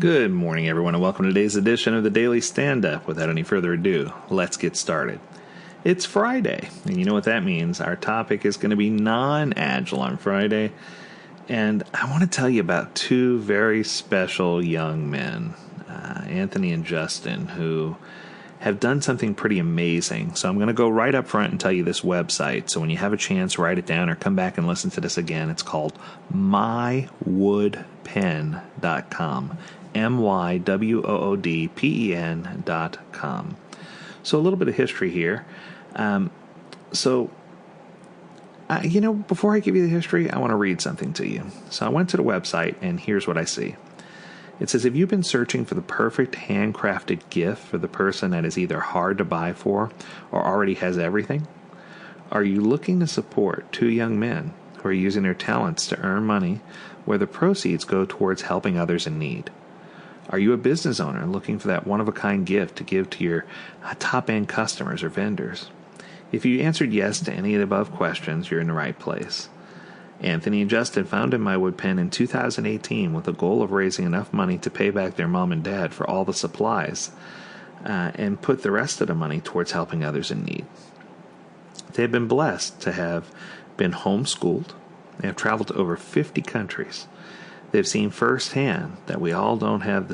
Good morning, everyone, and welcome to today's edition of the Daily Stand-Up. Without any further ado, let's get started. It's Friday, and you know what that means. Our topic is going to be non-agile on Friday, and I want to tell you about two very special young men, Anthony and Justin, who have done something pretty amazing. So I'm going to go right up front and tell you this website. So when you have a chance, write it down or come back and listen to this again. It's called mywoodpen.com. mywoodpen.com. So a little bit of history here. Before I give you the history, I want to read something to you. So I went to the website, and here's what I see. It says, have you been searching for the perfect handcrafted gift for the person that is either hard to buy for or already has everything? Are you looking to support two young men who are using their talents to earn money where the proceeds go towards helping others in need? Are you a business owner looking for that one-of-a-kind gift to give to your top-end customers or vendors? If you answered yes to any of the above questions, you're in the right place. Anthony and Justin founded My Wood Pen in 2018 with the goal of raising enough money to pay back their mom and dad for all the supplies and put the rest of the money towards helping others in need. They have been blessed to have been homeschooled. They have traveled to over 50 countries. They've seen firsthand that we all don't live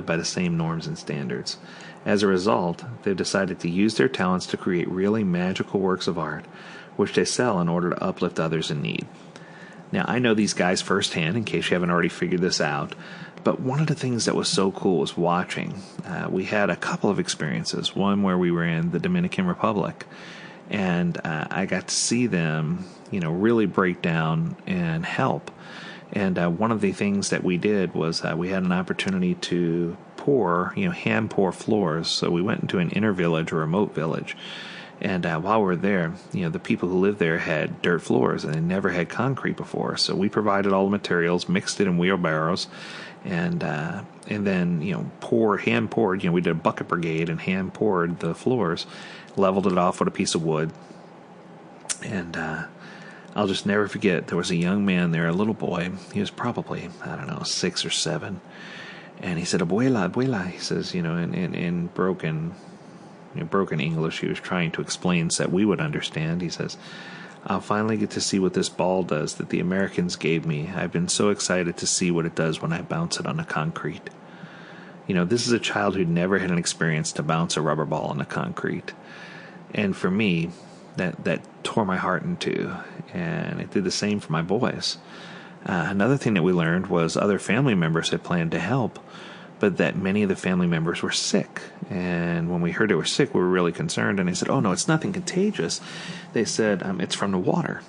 by the same norms and standards. As a result, they've decided to use their talents to create really magical works of art, which they sell in order to uplift others in need. Now, I know these guys firsthand, in case you haven't already figured this out, but one of the things that was so cool was watching. We had a couple of experiences, one where we were in the Dominican Republic, and I got to see them, really break down and help. And one of the things that we did was we had an opportunity to hand pour floors. So we went into an inner village, a remote village. And while we were there, the people who lived there had dirt floors and they never had concrete before. So we provided all the materials, mixed it in wheelbarrows, and then, hand poured. We did a bucket brigade and hand poured the floors, leveled it off with a piece of wood. And I'll just never forget, there was a young man there, a little boy. He was probably, 6 or 7. And he said, abuela, abuela. He says, in broken English, he was trying to explain so that we would understand. He says, I'll finally get to see what this ball does that the Americans gave me. I've been so excited to see what it does when I bounce it on the concrete. This is a child who never had an experience to bounce a rubber ball on the concrete. And for me, that tore my heart in two, and it did the same for my boys. Another thing that we learned was other family members had planned to help, but that many of the family members were sick. And when we heard they were sick, we were really concerned. And they said, oh, no, it's nothing contagious. They said, it's from the water.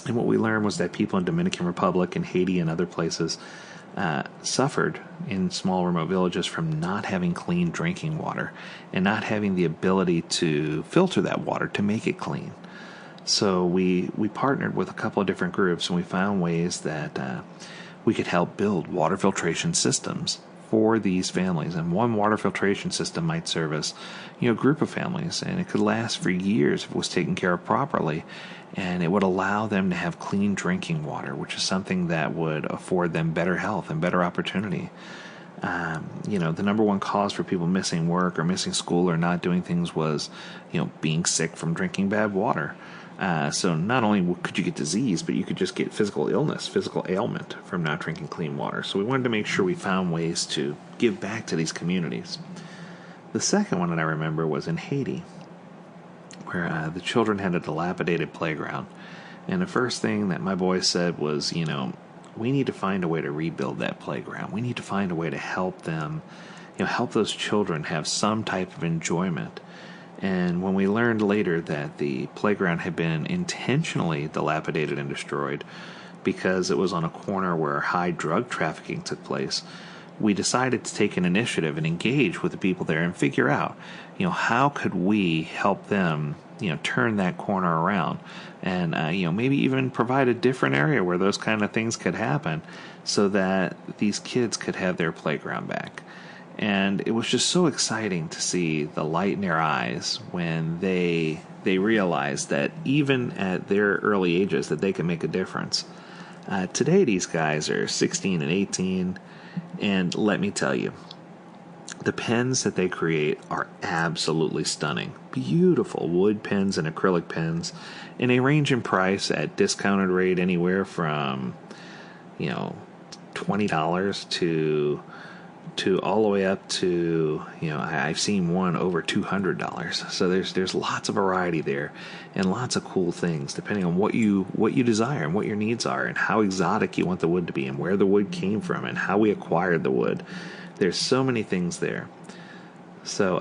And what we learned was that people in Dominican Republic and Haiti and other places suffered in small remote villages from not having clean drinking water and not having the ability to filter that water to make it clean. So we partnered with a couple of different groups, and we found ways that we could help build water filtration systems for these families. And one water filtration system might service, a group of families, and it could last for years if it was taken care of properly. And it would allow them to have clean drinking water, which is something that would afford them better health and better opportunity. The number one cause for people missing work or missing school or not doing things was, being sick from drinking bad water. So not only could you get disease, but you could just get physical illness, physical ailment from not drinking clean water. So we wanted to make sure we found ways to give back to these communities. The second one that I remember was in Haiti, where the children had a dilapidated playground. And the first thing that my boys said was, we need to find a way to rebuild that playground. We need to find a way to help them, help those children have some type of enjoyment. And when we learned later that the playground had been intentionally dilapidated and destroyed because it was on a corner where high drug trafficking took place, we decided to take an initiative and engage with the people there and figure out, how could we help them, turn that corner around and, maybe even provide a different area where those kind of things could happen so that these kids could have their playground back. And it was just so exciting to see the light in their eyes when they realized that even at their early ages that they can make a difference. Today, these guys are 16 and 18, and let me tell you, the pens that they create are absolutely stunning. Beautiful wood pens and acrylic pens, and they range in price at discounted rate anywhere from, $20 to all the way up to, I've seen one over $200. So there's lots of variety there, and lots of cool things depending on what you desire and what your needs are, and how exotic you want the wood to be, and where the wood came from, and how we acquired the wood. There's so many things there. So,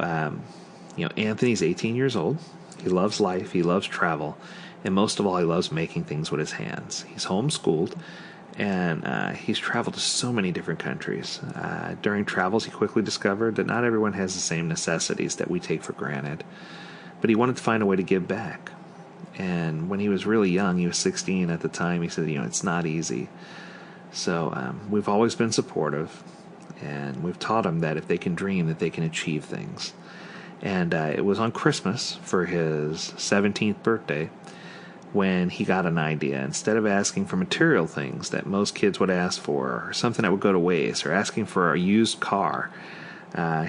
Anthony's 18 years old. He loves life. He loves travel. And most of all, he loves making things with his hands. He's homeschooled, and he's traveled to so many different countries. During travels, he quickly discovered that not everyone has the same necessities that we take for granted. But he wanted to find a way to give back. And when he was really young, he was 16 at the time, he said, it's not easy. So we've always been supportive. And we've taught him that if they can dream, that they can achieve things. And it was on Christmas, for his 17th birthday, when he got an idea. Instead of asking for material things that most kids would ask for, or something that would go to waste, or asking for a used car,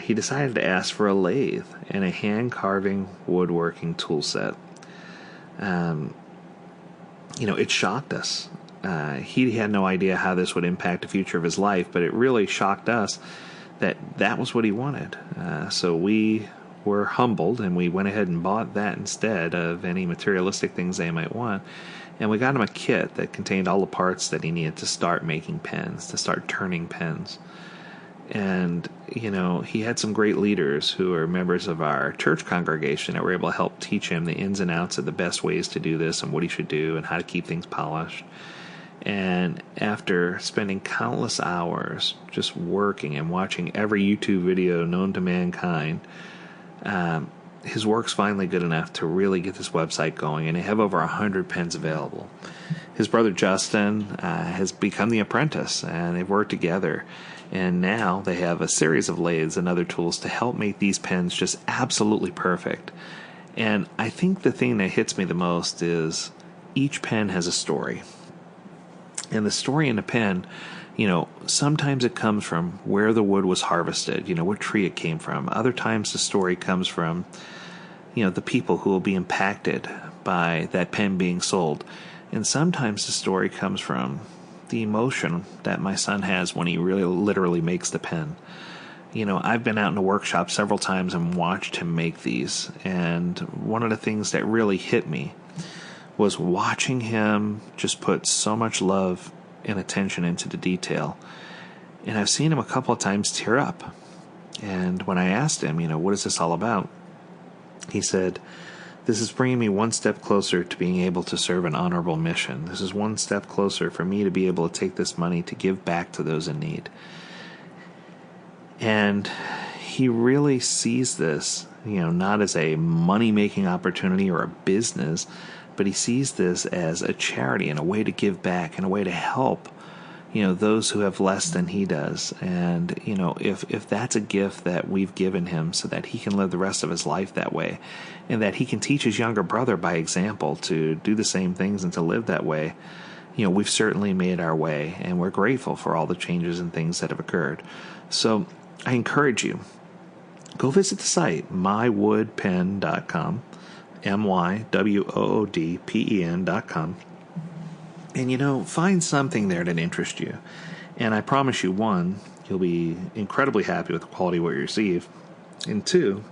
he decided to ask for a lathe and a hand-carving woodworking tool set. It shocked us. He had no idea how this would impact the future of his life, but it really shocked us that was what he wanted. So we were humbled, and we went ahead and bought that instead of any materialistic things they might want. And we got him a kit that contained all the parts that he needed to start making pens, to start turning pens. And, he had some great leaders who are members of our church congregation that were able to help teach him the ins and outs of the best ways to do this and what he should do and how to keep things polished. And after spending countless hours just working and watching every YouTube video known to mankind, his work's finally good enough to really get this website going, and they have over 100 pens available. His brother Justin has become the apprentice, and they've worked together. And now they have a series of lathes and other tools to help make these pens just absolutely perfect. And I think the thing that hits me the most is each pen has a story. And the story in a pen, sometimes it comes from where the wood was harvested, what tree it came from. Other times the story comes from, the people who will be impacted by that pen being sold. And sometimes the story comes from the emotion that my son has when he really literally makes the pen. I've been out in the workshop several times and watched him make these. And one of the things that really hit me was watching him just put so much love and attention into the detail. And I've seen him a couple of times tear up. And when I asked him, what is this all about? He said, this is bringing me one step closer to being able to serve an honorable mission. This is one step closer for me to be able to take this money to give back to those in need. And he really sees this, not as a money-making opportunity or a business, but he sees this as a charity and a way to give back and a way to help, those who have less than he does. And, if that's a gift that we've given him so that he can live the rest of his life that way, and that he can teach his younger brother by example to do the same things and to live that way, we've certainly made our way, and we're grateful for all the changes and things that have occurred. So I encourage you, go visit the site, mywoodpen.com. mywoodpen.com, and find something there that interests you. And I promise you, one, you'll be incredibly happy with the quality of what you receive, and two,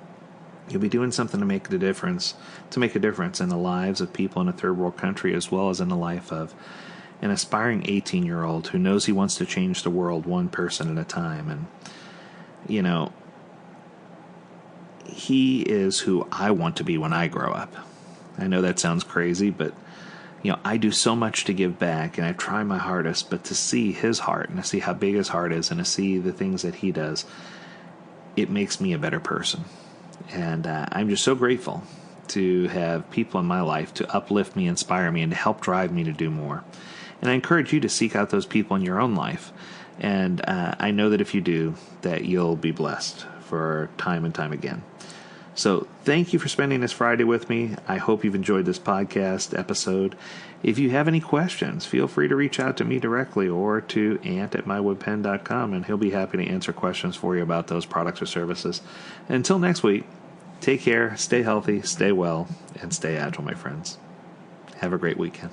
you'll be doing something to make a difference in the lives of people in a third world country, as well as in the life of an aspiring 18-year-old who knows he wants to change the world one person at a time. And he is who I want to be when I grow up. I know that sounds crazy, but I do so much to give back, and I try my hardest, but to see his heart, and to see how big his heart is, and to see the things that he does, it makes me a better person. And I'm just so grateful to have people in my life to uplift me, inspire me, and to help drive me to do more. And I encourage you to seek out those people in your own life. And I know that if you do, that you'll be blessed for time and time again. So thank you for spending this Friday with me. I hope you've enjoyed this podcast episode. If you have any questions, feel free to reach out to me directly or to ant@mywoodpen.com, and he'll be happy to answer questions for you about those products or services. Until next week, take care, stay healthy, stay well, and stay agile, my friends. Have a great weekend.